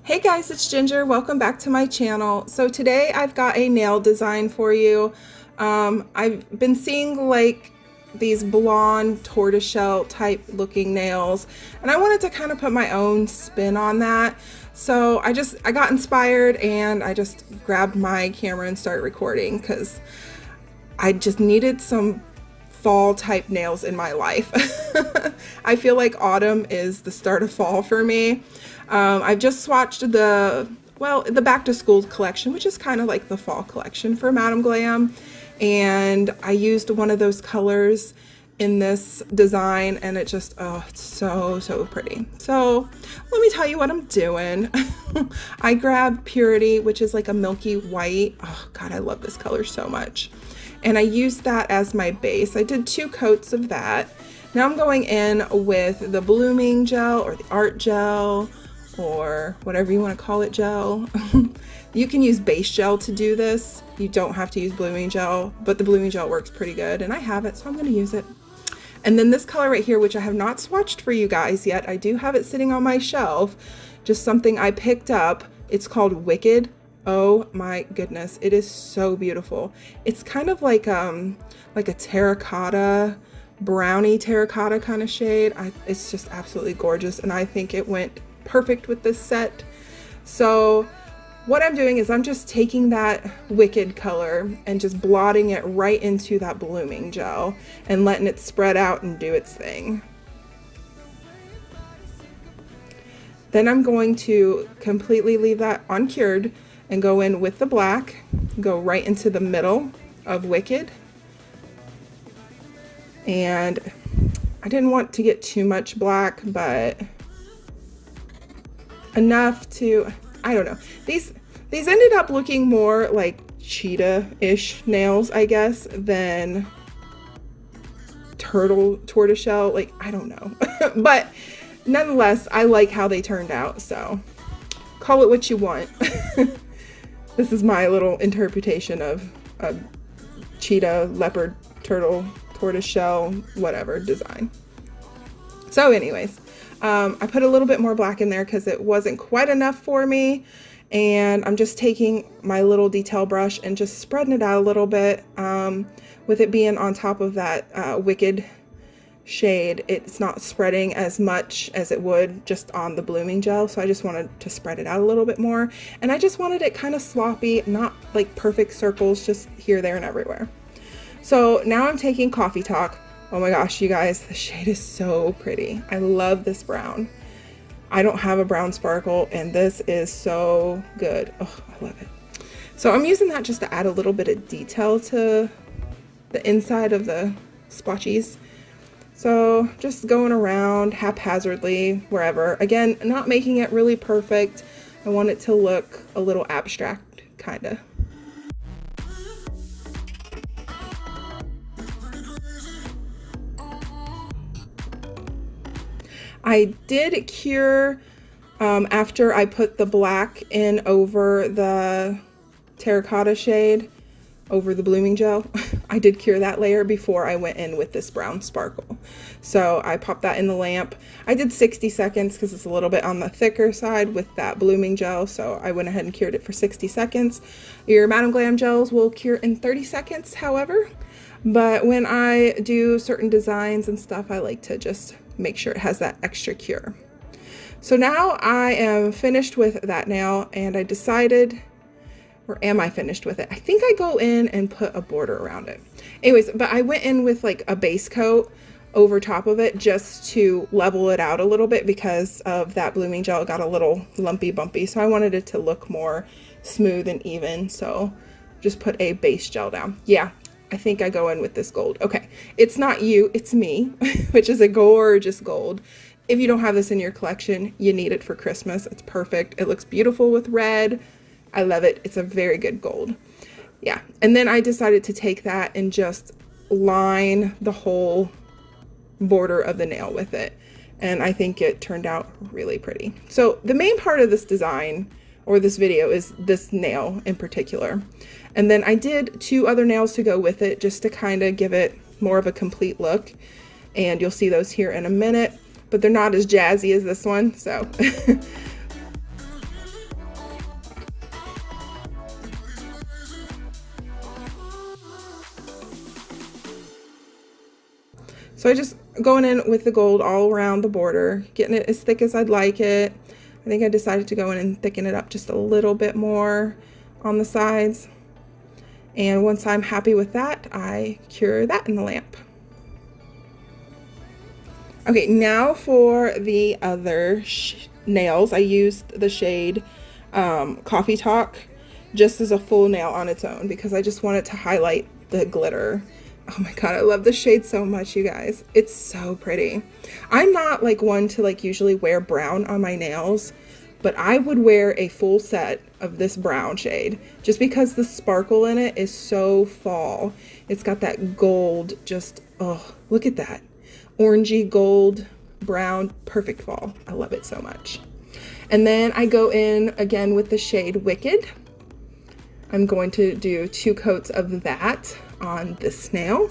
Hey guys, it's Ginger. Welcome back to my channel. So today I've got a nail design for you. I've been seeing like these blonde tortoiseshell type looking nails, and I wanted to kind of put my own spin on that. So I got inspired and I just grabbed my camera and started recording because I just needed some fall type nails in my life. I feel like autumn is the start of fall for me. I've just swatched the back to school collection, which is kind of like the fall collection for Madam Glam, and I used one of those colors in this design, and it just, oh, it's so pretty. So let me tell you what I'm doing. I grabbed Purity, which is like a milky white. Oh god, I love this color so much, and I used that as my base. I did 2 coats of that. Now I'm going in with the blooming gel or the art gel, or whatever you want to call it, gel. You can use base gel to do this. You don't have to use blooming gel, but the blooming gel works pretty good, and I have it, so I'm going to use it. And then this color right here, which I have not swatched for you guys yet, I do have it sitting on my shelf, just something I picked up. It's called Wicked. Oh my goodness, it is so beautiful. It's kind of like a terracotta, brownie terracotta kind of shade. It's just absolutely gorgeous, and I think it went perfect with this set. So what I'm doing is I'm just taking that Wicked color and just blotting it right into that blooming gel and letting it spread out and do its thing. Then I'm going to completely leave that uncured and go in with the black, go right into the middle of Wicked. And I didn't want to get too much black, but enough to, I don't know. These ended up looking more like cheetah-ish nails, I guess, than tortoiseshell. Like, I don't know. But nonetheless, I like how they turned out, so call it what you want. This is my little interpretation of a cheetah, leopard, turtle, tortoiseshell, whatever design. So anyways, I put a little bit more black in there because it wasn't quite enough for me, and I'm just taking my little detail brush and just spreading it out a little bit. With it being on top of that Wicked shade, it's not spreading as much as it would just on the blooming gel, so I just wanted to spread it out a little bit more, and I just wanted it kind of sloppy, not like perfect circles, just here, there, and everywhere. So now I'm taking Coffee Talk. Oh my gosh, you guys, the shade is so pretty. I love this brown. I don't have a brown sparkle, and this is so good. Oh, I love it. So I'm using that just to add a little bit of detail to the inside of the splotchies. So just going around haphazardly wherever. Again, not making it really perfect. I want it to look a little abstract, kind of. I did cure after I put the black in over the terracotta shade, over the blooming gel. I did cure that layer before I went in with this brown sparkle. So I popped that in the lamp. I did 60 seconds because it's a little bit on the thicker side with that blooming gel, so I went ahead and cured it for 60 seconds. Your Madam Glam gels will cure in 30 seconds, however. But when I do certain designs and stuff, I like to just make sure it has that extra cure. So now I am finished with that nail, and I decided, or am I finished with it? I think I go in and put a border around it. Anyways, but I went in with like a base coat over top of it just to level it out a little bit because of that blooming gel. It got a little lumpy bumpy, so I wanted it to look more smooth and even, so just put a base gel down. Yeah, I think I go in with this gold. Okay, it's not you, it's me, which is a gorgeous gold. If you don't have this in your collection, you need it for Christmas. It's perfect. It looks beautiful with red. I love it. It's a very good gold. Yeah, and then I decided to take that and just line the whole border of the nail with it, and I think it turned out really pretty. So the main part of this design or this video is this nail in particular, and then I did 2 other nails to go with it just to kind of give it more of a complete look, and you'll see those here in a minute, but they're not as jazzy as this one, so. So I just going in with the gold all around the border, getting it as thick as I'd like it. I think I decided to go in and thicken it up just a little bit more on the sides. And once I'm happy with that, I cure that in the lamp. Okay, now for the other nails, I used the shade Coffee Talk just as a full nail on its own because I just wanted to highlight the glitter. Oh my god, I love this shade so much, you guys. It's so pretty. I'm not like one to like usually wear brown on my nails, but I would wear a full set of this brown shade just because the sparkle in it is so fall. It's got that gold, just, oh, look at that. Orangey gold, brown, perfect fall. I love it so much. And then I go in again with the shade Wicked. I'm going to do 2 coats of that on this nail.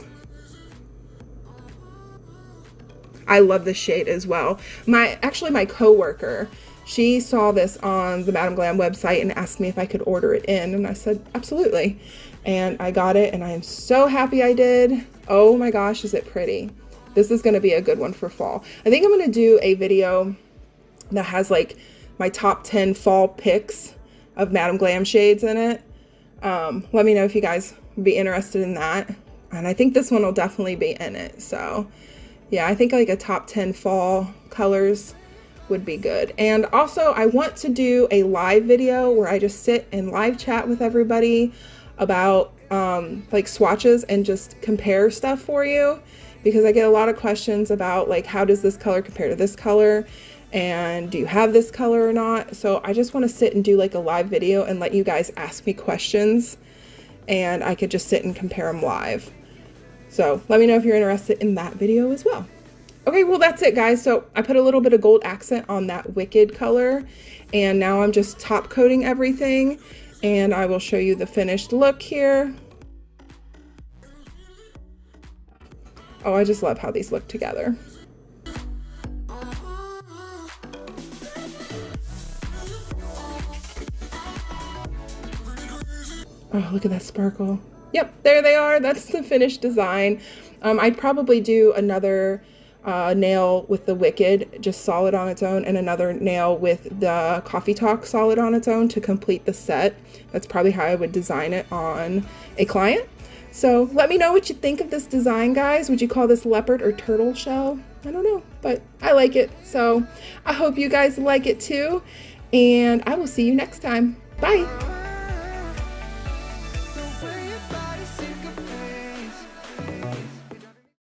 I love this shade as well. Actually my coworker, she saw this on the Madam Glam website and asked me if I could order it in, and I said absolutely, and I got it, and I am so happy I did. Oh my gosh, is it pretty. This is going to be a good one for fall. I think I'm going to do a video that has like my top 10 fall picks of Madam Glam shades in it. Let me know if you guys would be interested in that. And I think this one will definitely be in it. So yeah, I think like a top 10 fall colors would be good. And also I want to do a live video where I just sit and live chat with everybody about like swatches and just compare stuff for you, because I get a lot of questions about like, how does this color compare to this color? And do you have this color or not? So I just want to sit and do like a live video and let you guys ask me questions, and I could just sit and compare them live. So let me know if you're interested in that video as well. Okay, well that's it guys. So I put a little bit of gold accent on that Wicked color, and now I'm just top coating everything, and I will show you the finished look here. Oh, I just love how these look together. Oh, look at that sparkle. Yep, there they are. That's the finished design. I'd probably do another nail with the Wicked, just solid on its own, and another nail with the Coffee Talk solid on its own to complete the set. That's probably how I would design it on a client. So let me know what you think of this design, guys. Would you call this leopard or turtle shell? I don't know, but I like it. So I hope you guys like it too, and I will see you next time. Bye.